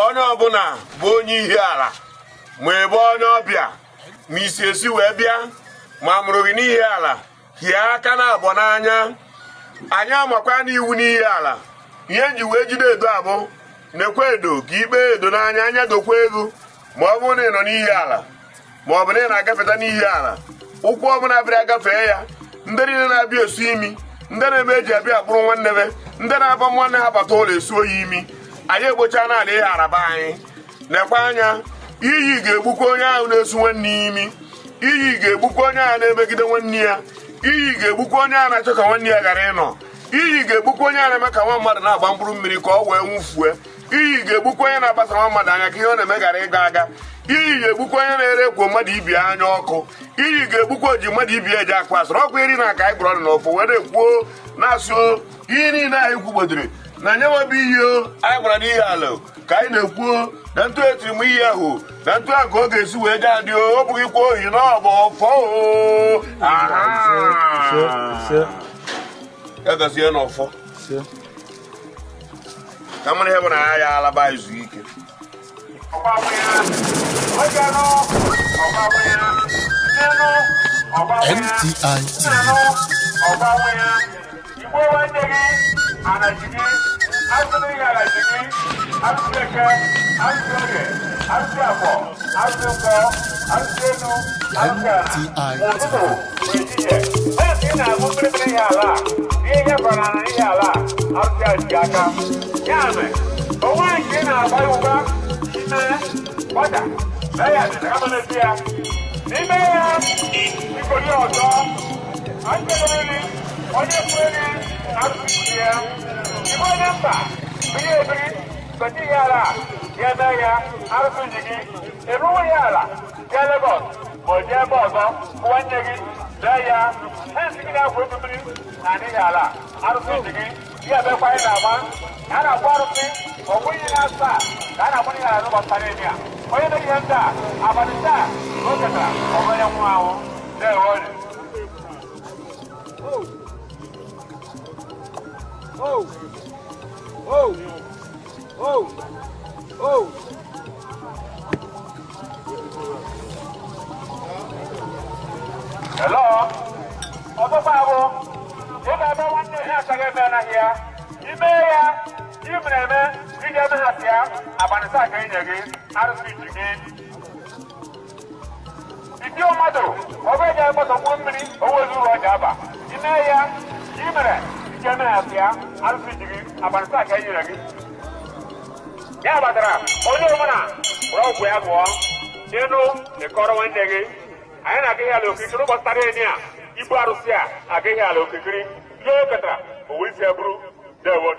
onye ọbụla bụ onye ihilala ma ebe onye ọbịa ma isi esi wee bịa ma mụrụ gị n'ihilala hie aka na abụọ n'anya. Anyị amakwa n'iwu n'ihilala ihe nji wee jide edo abụ na-ekwe edo ka ikpe edo n'anya anya dokwa ego ma ọ bụrụ na ị nọ n'ihilala ma ọ bụ na ị na-agafeta n'ihilala ụkwụ ọbụla bịara agafee ya ndị niile na-abịa esu imi ndị na-eme eji abịa akpụrụ nwanne be ndị na-aba nwanne ha bata ụlọ esu oyi imi anyị egbocha n'ala ihe araba anyị. Nekwa anya iyi ga-egbukwa onye ahụ na-esu nwanne ya imi, iyi ga-egbukwa onye ahụ na-emegide nwanne ya, iyi ga-egbukwa onye ahụ na-achọ ka nwanne ya ghara ịnọ, iyi ga-egbukwa onye ahụ na-eme ka nwa mmadụ na-agba mkpụrụ mmiri ka ọ wee nwụfue, iyi ga-egbukwa onye na-agbasa nwa mmadụ anya ka ihe ọ na-eme ghara ịga aga, iyi ga-egbukwa onye na-ere ekwo mmadụ ibi anya ọkụ, iyi ga-egbukwa oji mmadụ ibi eji akpa asịrị ọkụ iri na aka anyị gụrụ ọnụ n'ọfọ wee na-ekwuo na-asụ ihe niile anyị kwugbodere na nyewebụ ihe anyị gwara n'ihilala ka anyị na-ekwuo na ntụ etiri m ihe ahụ na ntụ ahụ ka ọ ga-esi wee jee adị ọ bụghị kwa ohi na ọ bụ ọfọ ya gazie n'ọfọ ka mara ihe bụ na ya alaba izu ike. N.T.I Hello? Otopago, if I don't want to have a man here, you may have here, Abanasa again, out of speech again. If your mother, already I was a woman, always Rajaba, you may have, you may have here, out of speech again, Abanasa again. Yabadra, Oyomana, well, we have one, you know, the Corowan Deggy. I am a gay location of Starania. Ibarusia, a gay location. Yokata, who is your brew, there was.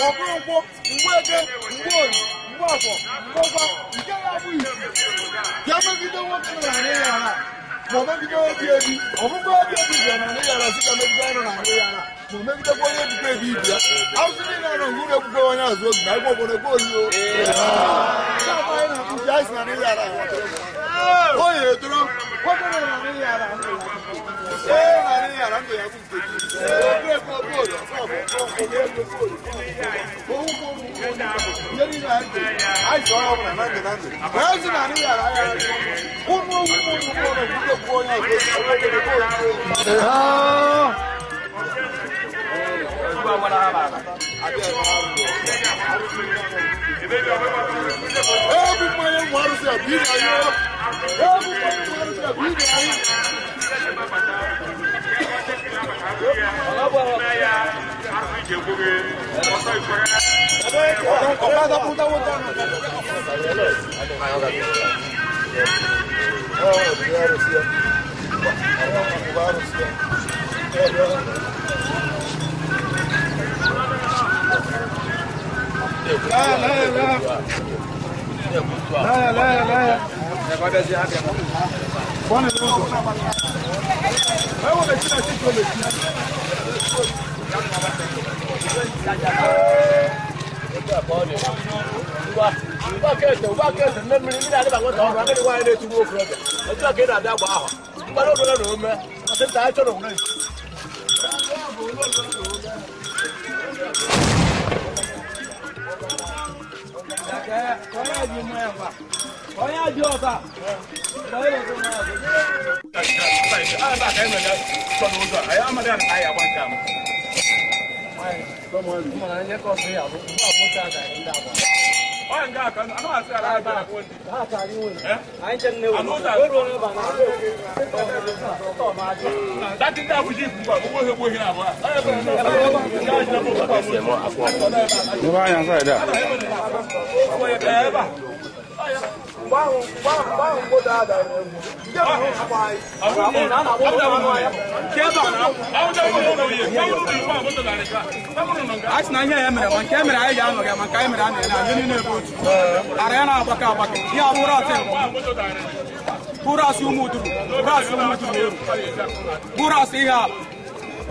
ọkụrụkwụ mgbeke mgbeoyi mgbafọ mgbọgwa nke ya bụ isi ya megide nwoke nọ na ya ara ma megide obi ebi ọgụgụ obi ebi bịa na ya ara sika megide ọrụ na ya ara ma megidekwa onye ebubo ebi ibi ya arụsị niile nọ ngwuru ebubo onye azụ obi na egwu obodo gwa oyi o anyị na-akụzi anyị si na ya ara oyi etoro nwoke nọ na ya ara ndụ ya bụ nke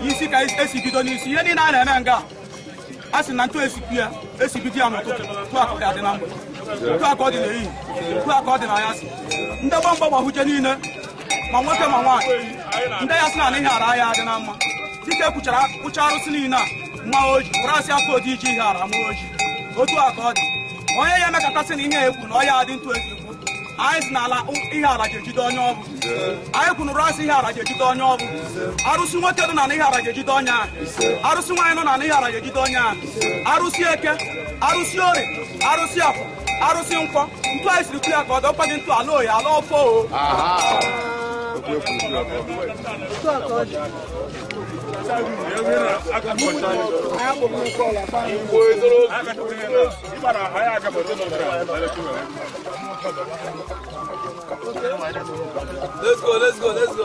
isi ka esi bido n'isi ihe niile a na-eme nga a sị na ntụ esi bido ya n'ụtụtụ tụ aka ọ dị na mgbede tụ aka ọ dị n'ehihie tụ aka ọ dị na ya si ndị gbamgba gbahụje niile ma nwoke ma nwaanyị ndị ya sị na ihe ara ya dị na mma dịka kwụcha arụsị niile a mma oji were asị afọ dị ije ihe ara ma oji otu aka ọ dị onye ya emekọtasị na ihe ekwu na ọ ya dị ntụ ezi ekwu anyị si n'ala ihe ala ga-ejide onye ọbụ anyị kwunụrụ asị ihe ala ga-ejide onye ọbụ arụsị nwoke nọ na ihe ala ga-ejide onye ahụ arụsị nwaanyị nọ na ihe ala ga-ejide onye ahụ arụsị eke arụsị orie arụsị afọ arụsị nkwọ ntụ anyị siri kwu ya ka ọ dọkwa gị ntụ ala oyi ala ọfọ Let's go.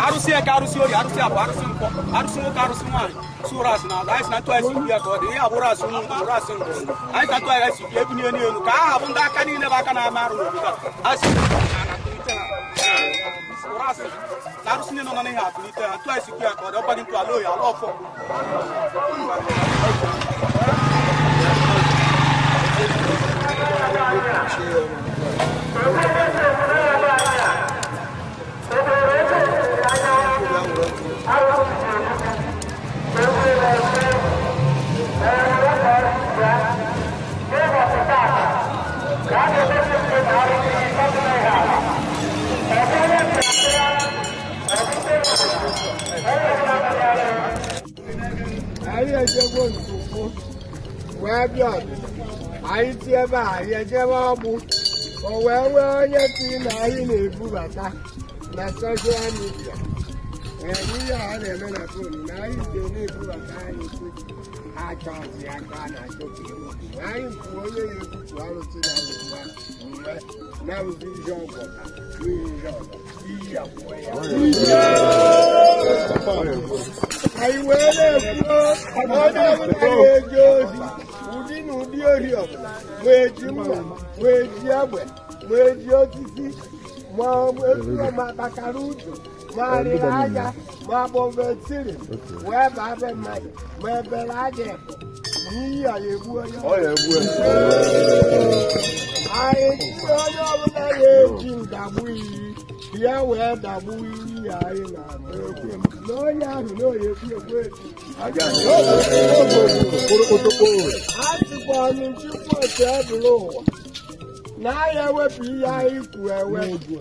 Arụsị eke arụsị ori arụsị abụ arụsị nkwọ arụsị nwoke arụsị nwaanyị sụrụ asị na anyị na ntụ esi ya ka ọ dị ihe abụrụ asị ụmụ bụrụ asị ngụ anyị na ntụ esi ebunye n'elu ka aha bụ ndị aka niile bụ aka na-ama arụ n'obodo asị arụsị niile nọ n'ihe akụlite ha ntụ esi ya ka ọ dị ọkwa dị ntụ ala oyi ala ọfọ anyị ti ebe a anyị ejebe ọgbụ o wee nwee onye si na anyị na-ebubata na soshal midia ihe a na-eme na fonu na anyị nke na-ekwu maka anyị achọzi aka na-achọpụ anyị nke onye na-ekwutu arụsị na ụwa mgbe na-arụzi ihe ọgwụ n'ihi ihe ọzọ iyi akwụkwọ ya anyị wee na-ekwu onye ọbụla na-eje ozi ụdị na ụdị ori ọbụla ma eji mma ma eji egbe ma eji osisi ma ma kpakara uju ma arịrị aja ma bọvetiri wee baa be mmadụ ma ebere aja ebu n'iyi a egbu onye anyị tụrụ onye ọbụla na-eji ndagbu iyi ya wee dagbu iyi ya anyị na-agba ekwe na onye ahụ na oyi ekwu ekwe a sịkwa ọnụ nchịkwa otu eburu ụwa na ahịa ewepụ ihe anyị kwu ewepụ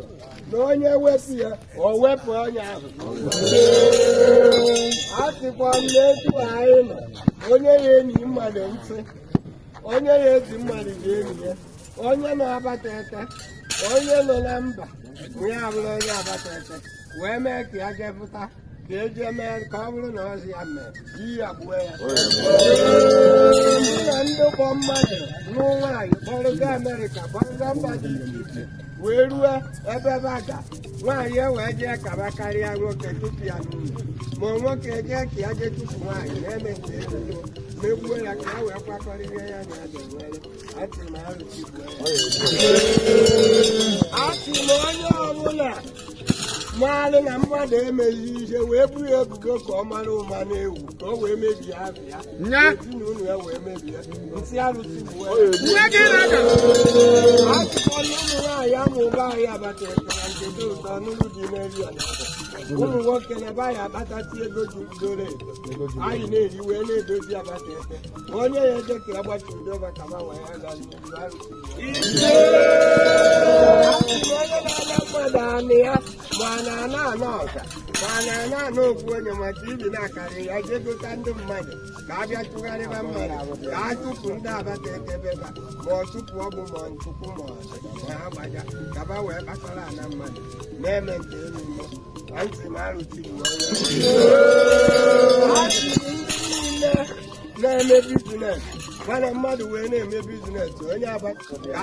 na onye wepụ ya o wepụ onye ahụ a sịkwa m n'etu anyị nọ onye ya enyi mmadụ ntị onye ya ezi mmadụ ga-enyi ya onye na-abata ete onye nọ na mba ya bụrụ onye abata ete wee mee ka ya jepụta ka eji mee ka ọ bụrụ na ozi ya mee iyi agbuo ya na ndị kpọ mmadụ nụ nwaanyị kpọrụga Amerịka kpọrụga mba dị iche iche wee ruo ebe baga nwaanyị wee jee kaba karịa nwoke tupu ya n'ụlọ ma nwoke jee ka ya jee tupu nwaanyị na-eme nke ego megbuo ya ka ya wee kwakọrọ ihe ya na ada nwere atị m arụchi atị m onye ọbụla mmadụ na mmadụ emeghị ihe wee buru ya ebubo ka ọ mara ụma na-ewu ka ọ wee mebie afọ ya ezinụlọ ya wee mebie nsị arụsị bụ atụkọla ụmụ nwaanyị ama ụba anyị abata ekara nketa ụtọ n'ụlọ dị n'elu ya ụmụ nwoke na be anyị akpatati ego ji doro edo anyị na-eri wee na-edozi abata ete ma onye ya eje ka ya gbachi udo maka gbanwe ya ga n'ihu arụsị onye na-ana mmadụ anị ya ma na-ana ọza ma na-ana okwu onye maka ibi na-akarị ya jee gota ndị mmadụ ka a bịa tụgharịba mmadụ ka a chụpụ ndị abata etebeba ma ọ chụpụ ọgbụ ma ọ chụpụ ma ha gbaja kaba wee kpakọrọ ana mmadụ na-eme nke elu mmụọ na ntị m arụchighị onye na-eme bizines mana mmadụ wee na-eme bizines onye ka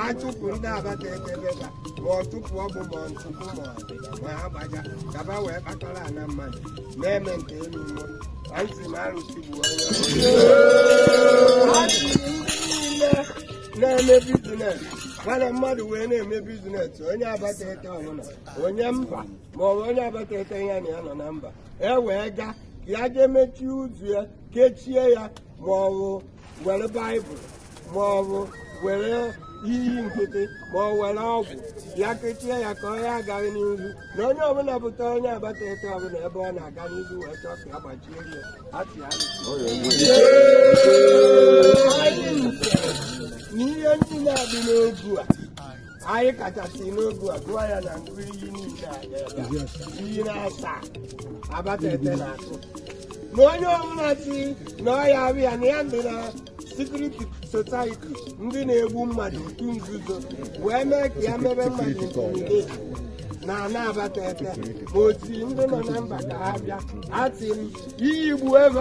a chụpụ ndị abata etebeba ma ọ chụpụ ọgbụ ma ọ chụpụ ma ha gbaja kaba wee kpakọrọ ana mmadụ na-eme nke elu mmụọ na ntị m arụchighị onye na-eme bizines mana mmadụ wee na-eme bizines onye abata ete ọbụla onye mba ma ọ bụ onye abata ete ya na ya nọ na mba wee ga ya jee mechie ụzọ ya kechie ya ma ọ bụ were baịbụl ma ọ bụ were iyi nkịtị ma ọ were ọgwụ ya kechie ya ka onye agaghị n'ihu na onye ọbụla bụta onye abata ete ọbụla ebe ọ na-aga n'ihu wee chọọ ka ya gbachie ya atị n'ihe niile a dị n'ogu a anyị kachasị n'ogu a gụọ ya na ngụ iyi niile a iyi na-asa abata ete na-atụ na onye ọbụla si na ọya abịa na ya ndị na sekuriti sosaiti ndị na-egbu mmadụ otu nzuzo wee mee ka ya mebe mmadụ intimideti na ana-abata ete ma oti ndị nọ na mba ka ha bịa atị m iyi gbuo ebe